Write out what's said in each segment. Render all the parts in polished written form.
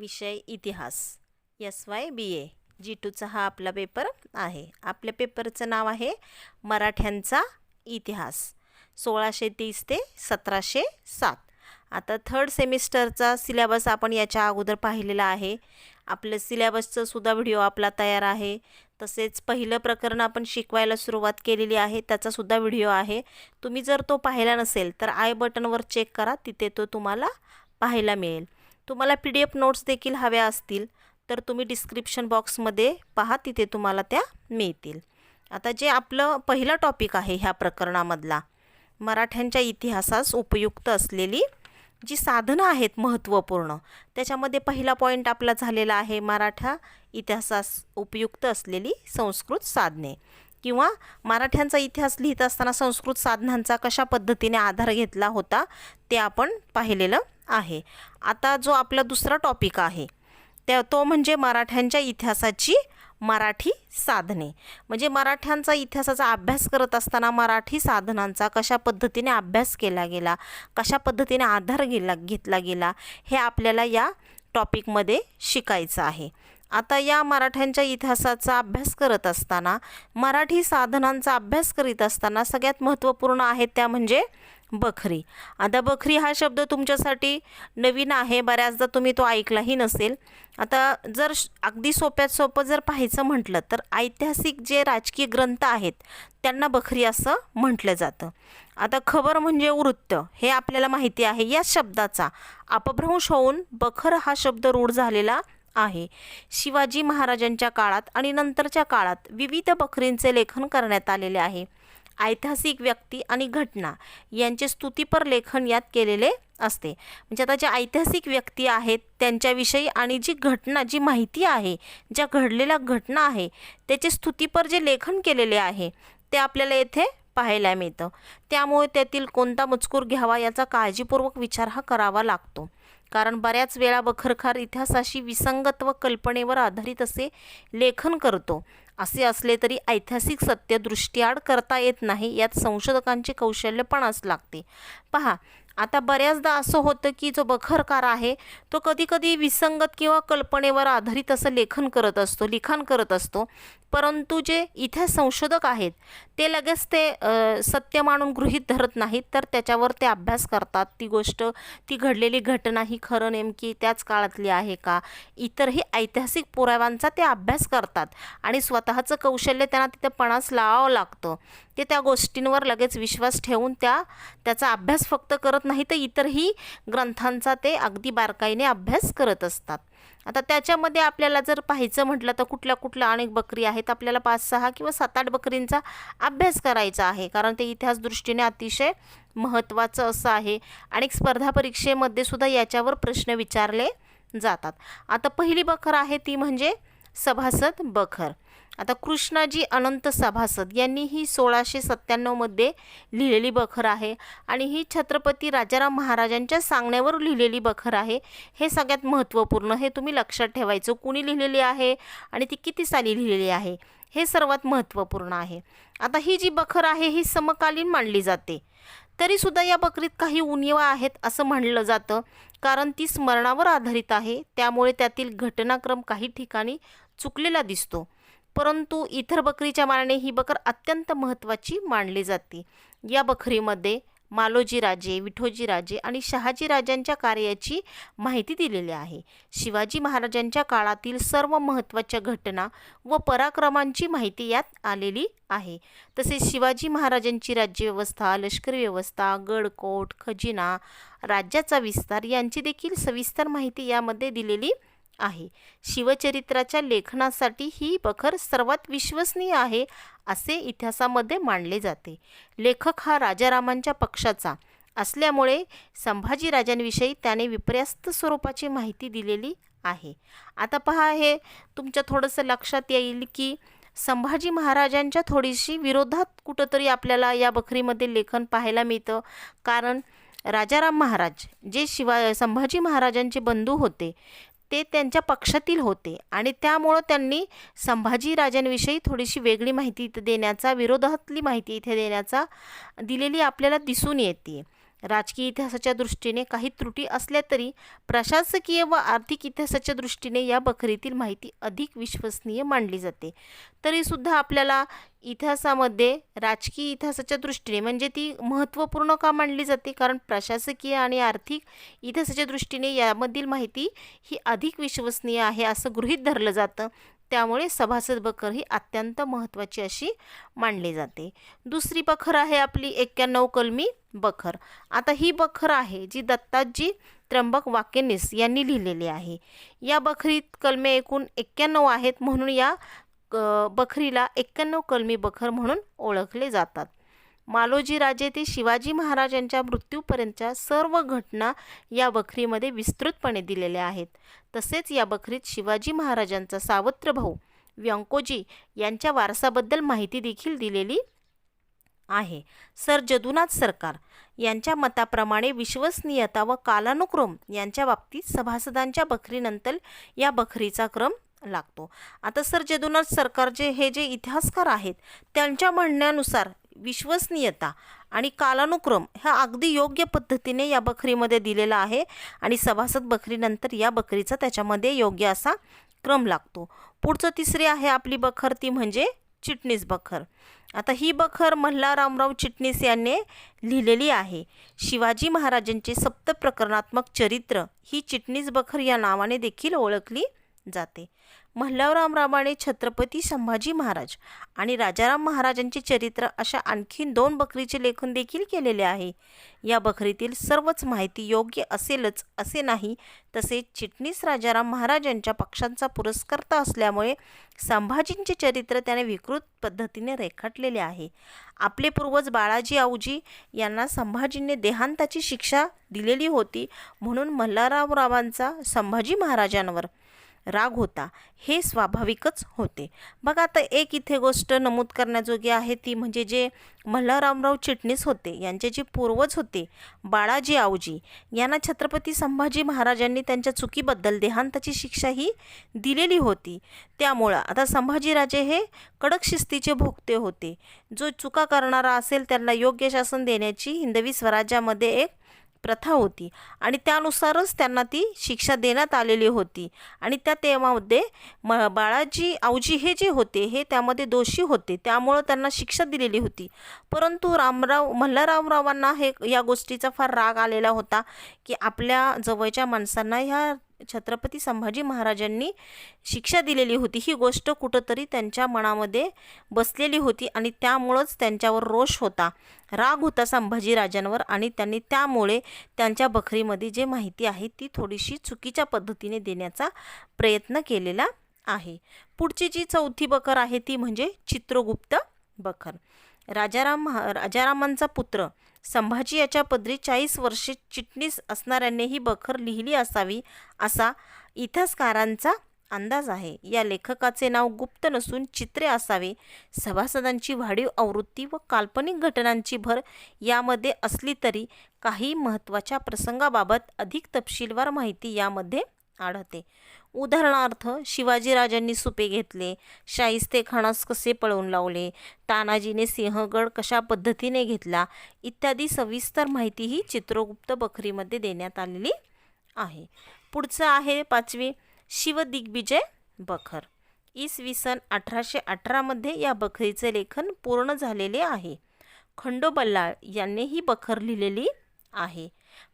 विषय इतिहास SY BA G2चा हा आपला पेपर आहे। आपल्या पेपरचं नाव आहे मराठ्यांचा इतिहास 1630 ते 1707। आता थर्ड सेमिस्टरचा सिलेबस आपण याच्या अगोदर पाहिलेला आहे। आपल्या सिलेबसचा सुद्धा व्हिडिओ आपला तयार आहे। तसेच पहिलं प्रकरण आपण शिकवायला सुरुवात केलेली आहे, त्याचा सुद्धा व्हिडिओ आहे। तुम्ही जर तो पाहिला नसेल तर आय बटनवर चेक करा, तिथे तो तुम्हाला पाहायला मिळेल। तुम्हाला PDF नोट्स देखील हव्या असतील तर तुम्ही डिस्क्रिप्शन बॉक्समध्ये पहा, तिथे तुम्हाला त्या मिळतील। आता जे आपलं पहिला टॉपिक आहे ह्या प्रकरणामधला, मराठ्यांच्या इतिहासास उपयुक्त असलेली जी साधनं आहेत महत्त्वपूर्ण, त्याच्यामध्ये पहिला पॉईंट आपला झालेला आहे मराठा इतिहासास उपयुक्त असलेली संस्कृत साधने, किंवा मराठ्यांचा इतिहास लिहित असताना संस्कृत साधनांचा कशा पद्धतीने आधार घेतला होता ते आपण पाहिलेलं आहे। आता जो आपला दुसरा टॉपिक आहे तो म्हणजे मराठ्यांच्या इतिहासाची मराठी साधने। म्हणजे मराठ्यांचा इतिहासाचा अभ्यास करत असताना मराठी साधनांचा कशा पद्धतीने अभ्यास केला गेला, कशा पद्धतीने आधार घेतला गेला, हे आपल्याला या टॉपिकमध्ये शिकायचं आहे। आता या मराठ्यांच्या इतिहासाचा अभ्यास करत असताना, मराठी साधनांचा अभ्यास करीत असताना सगळ्यात महत्त्वपूर्ण आहे त्या म्हणजे बखरी। आता बखरी हा शब्द तुमच्यासाठी नवीन आहे, बऱ्याचदा तुम्ही तो ऐकलाही नसेल। आता जर अगदी सोप्यात सोपं जर पाहायचं म्हटलं तर ऐतिहासिक जे राजकीय ग्रंथ आहेत त्यांना बखरी असं म्हटलं जातं। आता खबर म्हणजे वृत्त हे आपल्याला माहिती आहे। या शब्दाचा अपभ्रंश होऊन बखर हा शब्द रूढ झालेला आहे। शिवाजी महाराजांच्या काळात आणि नंतरच्या काळात विविध बखरींचे लेखन करण्यात आलेले आहे। ऐतिहासिक व्यक्ती आणि घटना यांचे स्तुतिपर लेखन यात केलेले असते। म्हणजे आता ज्या ऐतिहासिक व्यक्ती आहेत त्यांच्याविषयी आणि जी घटना, जी माहिती आहे, ज्या घडलेल्या घटना आहे त्याचे स्तुतिपर जे लेखन केलेले आहे ते आपल्याला येथे पाहायला मिळतं। त्यामुळे त्यातील कोणता मजकूर घ्यावा याचा काळजीपूर्वक विचार हा करावा लागतो, कारण बऱ्याच वेळा बखरकार इतिहासाशी विसंगत व कल्पनेवर आधारित असे लेखन करतो। असे असले तरी ऐतिहासिक सत्य दृष्टिआड करता येत नाही, यात संशोधकांचे कौशल्य पण असं लागते। पहा, आता बऱ्याचदा असं होतं की जो बखरकार आहे तो कधीकधी विसंगत किंवा कल्पनेवर आधारित असं लिखाण करत असतो, परंतु जे इतिहास संशोधक आहेत ते लगेच ते सत्य मानून गृहीत धरत नाहीत, तर त्याच्यावर ते अभ्यास करतात। ती गोष्ट, ती घडलेली घटना ही खरं नेमकी त्याच काळातली आहे का, इतरही ऐतिहासिक पुराव्यांचा ते अभ्यास करतात आणि स्वतःचं कौशल्य त्यांना तिथे पणास लावावं लागतं। ते त्या गोष्टींवर लगेच विश्वास ठेवून त्याचा अभ्यास फक्त करत नाही तर इतरही ग्रंथांचा ते अगदी बारकाईने अभ्यास करत असतात। आता त्याच्यामध्ये आपल्याला जर पाहायचं म्हटलं तर कुठल्या अनेक बखरी आहेत, आपल्याला 5, 6 किंवा 7, 8 बखरींचा अभ्यास करायचा आहे, कारण ते इतिहास दृष्टीने अतिशय महत्त्वाचं असं आहे आणि स्पर्धा परीक्षेमध्ये सुद्धा याच्यावर प्रश्न विचारले जातात। आता पहिली बखर आहे ती म्हणजे सभासद बखर। आता कृष्णाजी अनंत सभासद यांनी ही 1697 मध्ये लिहिलेली बखर आहे आणि ही छत्रपती राजाराम महाराजांच्या सांगण्यावर लिहिलेली बखर आहे। हे सगळ्यात महत्त्वपूर्ण, हे तुम्ही लक्षात ठेवायचं, कुणी लिहिलेली आहे आणि ती किती साली लिहिलेली आहे, हे सर्वात महत्त्वपूर्ण आहे। आता ही जी बखर आहे ही समकालीन मानली जाते, तरीसुद्धा या बखरीत काही उणिवा आहेत असं म्हणलं जातं, कारण ती स्मरणावर आधारित आहे, त्यामुळे त्यातील घटनाक्रम काही ठिकाणी चुकलेला दिसतो, परंतु इतर बखरीच्या मानाने ही बखर अत्यंत महत्त्वाची मानली जाते। या बखरीमध्ये मालोजी राजे, विठोजी राजे आणि शहाजी राजांच्या कार्याची माहिती दिलेली आहे। शिवाजी महाराजांच्या काळातील सर्व महत्त्वाच्या घटना व पराक्रमांची माहिती यात आलेली आहे। तसेच शिवाजी महाराजांची राज्यव्यवस्था, लष्करी व्यवस्था, गडकोट, खजिना, राज्याचा विस्तार यांची देखील सविस्तर माहिती यामध्ये दिलेली आहे। शिवचरित्राच्या लेखनासाठी ही बखर सर्वात विश्वसनीय आहे असे इतिहासामध्ये मानले जाते। लेखक हा राजारामांच्या पक्षाचा असल्यामुळे संभाजी राजांविषयी त्याने विपर्यस्त स्वरूपाची माहिती दिलेली आहे। आता पहा, हे तुमच्या थोडंसं लक्षात येईल की संभाजी महाराजांच्या थोडीशी विरोधात कुठंतरी आपल्याला या बखरीमध्ये लेखन पाहायला मिळतं, कारण राजाराम महाराज जे संभाजी महाराजांचे बंधू होते ते त्यांच्या पक्षातील होते आणि त्यामुळं त्यांनी संभाजी राजांविषयी थोडीशी वेगळी माहिती इथे देण्याचा, विरोधातली माहिती इथे दिलेली आपल्याला दिसून येते। राजकीय इतिहासाच्या दृष्टीने काही त्रुटी असल्या तरी प्रशासकीय व आर्थिक इतिहासाच्या दृष्टीने या बखरीतील माहिती अधिक विश्वसनीय मानली जाते. तरीसुद्धा आपल्याला इतिहासामध्ये राजकीय इतिहासाच्या दृष्टीने म्हणजे ती महत्त्वपूर्ण का मानली जाते, कारण प्रशासकीय आणि आर्थिक इतिहासाच्या दृष्टीने यामधील माहिती ही अधिक विश्वसनीय आहे असं गृहीत धरलं जातं. त्यामुळे सभासद बखर ही अत्यंत महत्त्वाची अशी मानली जाते. दुसरी बखर आहे आपली 91 कलमी बखर. आता ही बखर आहे जी दत्ताजी त्र्यंबक वाकेनीस यांनी लिहिलेली आहे. या बखरीत कलमे एकूण 91 आहेत, म्हणून या बखरीला 91 कलमी बखर म्हणून ओळखले जातात. मालोजी राजे ते शिवाजी महाराजांच्या मृत्यूपर्यंतच्या सर्व घटना या बखरीमध्ये विस्तृतपणे दिलेल्या आहेत. तसेच या बखरीत शिवाजी महाराजांचा सावत्र भाऊ व्यंकोजी यांच्या वारसाबद्दल माहिती देखील दिलेली आहे. सर जदुनाथ सरकार यांच्या मताप्रमाणे विश्वसनीयता व कालानुक्रम यांच्या बाबतीत सभासदांच्या बखरीनंतर या बखरीचा क्रम लागतो. आता सर जदुनाथ सरकारचे हे जे इतिहासकार आहेत त्यांच्या म्हणण्यानुसार विश्वसनीयता आणि कालानुक्रम हा अगदी योग्य पद्धतीने या बखरीमध्ये दिलेला आहे आणि सभासद बखरीनंतर या बखरीचा त्याच्यामध्ये योग्य असा क्रम लागतो. पुढचं तिसरी आहे आपली बखर ती म्हणजे चिटणीस बखर. आता ही बखर मल्हारराव चिटणीस यांनी लिहिलेली आहे. शिवाजी महाराजांचे सप्तप्रकरणात्मक चरित्र ही चिटणीस बखर या नावाने देखील ओळखली जाते. मल्हाररावाने छत्रपती संभाजी महाराज आणि राजाराम महाराजांचे चरित्र अशा आणखीन 2 बखरीचे लेखन देखील केलेले आहे. या बखरीतील सर्वच माहिती योग्य असेलच असे नाही. तसेच चिटणीस राजाराम महाराजांच्या पक्षांचा पुरस्कर्ता असल्यामुळे संभाजींचे चरित्र त्याने विकृत पद्धतीने रेखाटलेले आहे. आपले पूर्वज बाळाजी औजी यांना संभाजींनी देहांताची शिक्षा दिलेली होती, म्हणून मल्हाररावांचा संभाजी महाराजांवर राग होता हे स्वाभाविकच होते. बघा आता एक इथे गोष्ट नमूद करण्याजोगी आहे ती म्हणजे जे मल्हारराव चिटणीस होते यांचे जे पूर्वज होते बाळाजी औजी यांना छत्रपती संभाजी महाराजांनी त्यांच्या चुकीबद्दल देहांताची शिक्षा ही दिलेली होती. त्यामुळं आता संभाजीराजे हे कडक शिस्तीचे भोगते होते. जो चुका करणारा असेल त्यांना योग्य शासन देण्याची हिंदवी स्वराज्यामध्ये एक प्रथा होती आणि त्यानुसारच त्यांना ती शिक्षा देण्यात आलेली होती. आणि त्या तेव्हामध्ये बाळाजी औजी हे जे होते हे त्यामध्ये दोषी होते, त्यामुळं त्यांना शिक्षा दिलेली होती. परंतु मल्हाररावांना या गोष्टीचा फार राग आलेला होता की आपल्या जवळच्या माणसांना ह्या छत्रपती संभाजी महाराजांनी शिक्षा दिलेली होती ही गोष्ट कुठंतरी त्यांच्या मनामध्ये बसलेली होती आणि त्यामुळंच त्यांच्यावर रोष होता, राग होता संभाजीराजांवर आणि त्यांनी त्यामुळे त्यांच्या बखरीमध्ये जे माहिती आहे ती थोडीशी चुकीच्या पद्धतीने देण्याचा प्रयत्न केलेला आहे. पुढची जी चौथी बखर आहे ती म्हणजे चित्रगुप्त बखर. राजारामांचा पुत्र संभाजी याच्या पदरी 40 वर्षे चिटणीस असणाऱ्यांनी ही बखर लिहिली असावी असा इतिहासकारांचा अंदाज आहे. या लेखकाचे नाव गुप्त नसून चित्रे असावे. सभासदांची वाढीव आवृत्ती व काल्पनिक घटनांची भर यामध्ये असली तरी काही महत्त्वाच्या प्रसंगाबाबत अधिक तपशीलवार माहिती यामध्ये आढळते. उदाहरणार्थ शिवाजीराजांनी सुपे घेतले, शाहिस्तेखानास कसे पळवून लावले, तानाजीने सिंहगड कशा पद्धतीने घेतला इत्यादी सविस्तर माहिती ही चित्रगुप्त बखरीमध्ये देण्यात आलेली आहे. पुढचं आहे 5वी शिवदिग्विजय बखर. इसवी सन 1818 मध्ये या बखरीचे लेखन पूर्ण झालेले आहे. खंडोबल्लाळ यांनी ही बखर लिहिलेली आहे.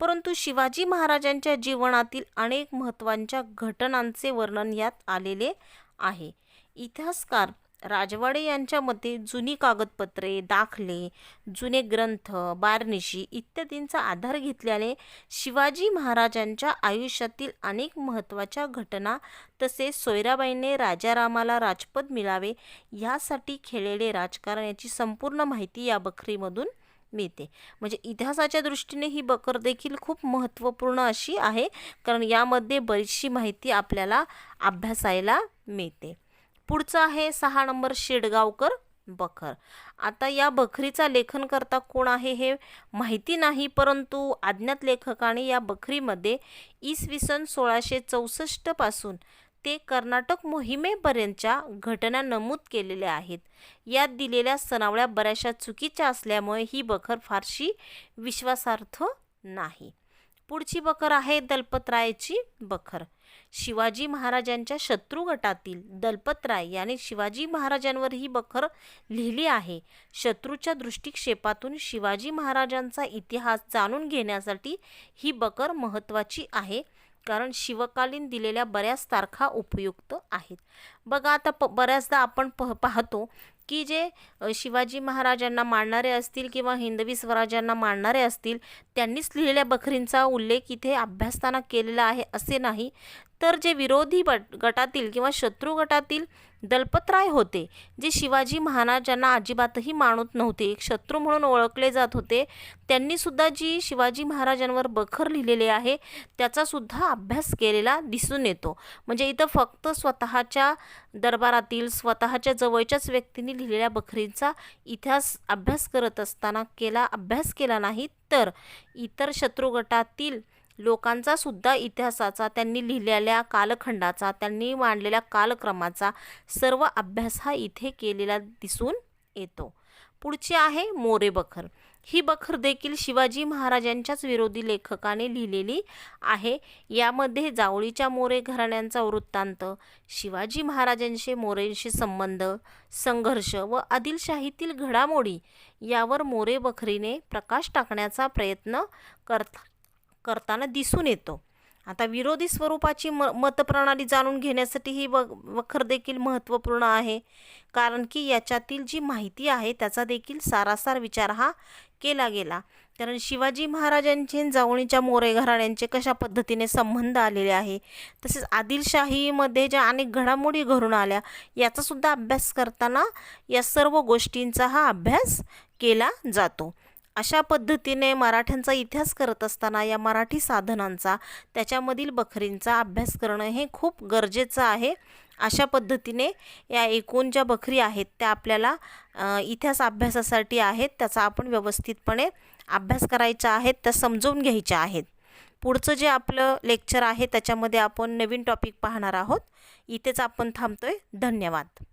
परंतु शिवाजी महाराजांच्या जीवनातील अनेक महत्त्वाच्या घटनांचे वर्णन यात आलेले आहे. इतिहासकार राजवाडे यांच्या मते जुनी कागदपत्रे, दाखले, जुने ग्रंथ, बारनिशी इत्यादींचा आधार घेतल्याने शिवाजी महाराजांच्या आयुष्यातील अनेक महत्त्वाच्या घटना तसेच सोयराबाईंनी राजारामाला राजपद मिळावे यासाठी खेळलेले राजकारण याची संपूर्ण माहिती या बखरीमधून मिळते. म्हणजे इतिहासाच्या दृष्टीने ही बखर देखील खूप महत्त्वपूर्ण अशी आहे, कारण यामध्ये बरीचशी माहिती आपल्याला अभ्यासायला मिळते. पुढचं आहे 6 नंबर शेडगावकर बखर. आता या बखरीचा लेखनकर्ता कोण आहे हे माहिती नाही, परंतु अज्ञात लेखकाने या बखरीमध्ये इसवी सन 1664 पासून ते कर्नाटक मोहिमेपर्यंतच्या घटना नमूद केलेल्या आहेत. यात दिलेल्या सनावळ्या बऱ्याचशा चुकीच्या असल्यामुळे ही बखर फारशी विश्वासार्ह नाही. पुढची बखर आहे दलपतरायची बखर. शिवाजी महाराजांच्या शत्रू गटातील दलपतराय यांनी शिवाजी महाराजांवर ही बखर लिहिली आहे. शत्रूच्या दृष्टिक्षेपातून शिवाजी महाराजांचा इतिहास जाणून घेण्यासाठी ही बखर महत्त्वाची आहे, कारण शिवकालीन दिलेल्या बऱ्याच तारखा उपयुक्त आहेत. बघा, आता बऱ्याचदा आपण पाहतो की जे शिवाजी महाराजांना मानणारे असतील किंवा हिंदवी स्वराज्यांना मानणारे असतील, त्यांनीच लिहिलेल्या बखरींचा उल्लेख इथे अभ्यासताना केलेला आहे असे नाही, तर जे विरोधी गटातील किंवा शत्रू गटातील दलपतराय होते, जे शिवाजी महाराजांना अजिबातही मानत नव्हते, एक शत्रू म्हणून ओळखले जात होते, त्यांनीसुद्धा जी शिवाजी महाराजांवर बखर लिहिलेली आहे त्याचासुद्धा अभ्यास केलेला दिसून येतो. म्हणजे इथं फक्त स्वतःच्या दरबारातील स्वतःच्या जवळच्याच व्यक्तींनी लिहिलेल्या बखरींचा इतिहास अभ्यास करत असताना अभ्यास केला नाही, तर इतर शत्रू गटातील लोकांचा सुद्धा इतिहासाचा, त्यांनी लिहिलेल्या कालखंडाचा, त्यांनी मांडलेल्या कालक्रमाचा सर्व अभ्यास हा इथे केलेला दिसून येतो. पुढची आहे मोरे बखर. ही बखर देखील शिवाजी महाराजांच्याच विरोधी लेखकाने लिहिलेली आहे. यामध्ये जावळीच्या मोरे घराण्यांचा वृत्तांत, शिवाजी महाराजांचे मोरेंशी संबंध, संघर्ष व आदिलशाहीतील घडामोडी यावर मोरे बखरीने प्रकाश टाकण्याचा प्रयत्न करताना दिसून येतो. आता विरोधी स्वरूपाची मतप्रणाली जाणून घेण्यासाठी ही बखर देखील महत्त्वपूर्ण आहे, कारण की याच्यातील जी माहिती आहे त्याचा देखील सारासार विचार हा केला गेला. कारण शिवाजी महाराजांचे जावळीच्या मोरे घराण्यांचे कशा पद्धतीने संबंध आलेले आहे, तसेच आदिलशाहीमध्ये ज्या अनेक घडामोडी घडून आल्या याचासुद्धा अभ्यास करताना या सर्व गोष्टींचा हा अभ्यास केला जातो. अशा पद्धतीने मराठ्यांचा इतिहास करत असताना या मराठी साधनांचा, त्याच्यामधील बखरींचा अभ्यास करणं हे खूप गरजेचं आहे. अशा पद्धतीने या एकूण ज्या बखरी आहेत त्या आपल्याला इतिहास अभ्यासासाठी आहेत, त्याचा आपण व्यवस्थितपणे अभ्यास करायचा आहे, त्या समजून घ्यायच्या आहेत. पुढचं जे आपलं लेक्चर आहे त्याच्यामध्ये आपण नवीन टॉपिक पाहणार आहोत. इथेच आपण थांबतोय. धन्यवाद.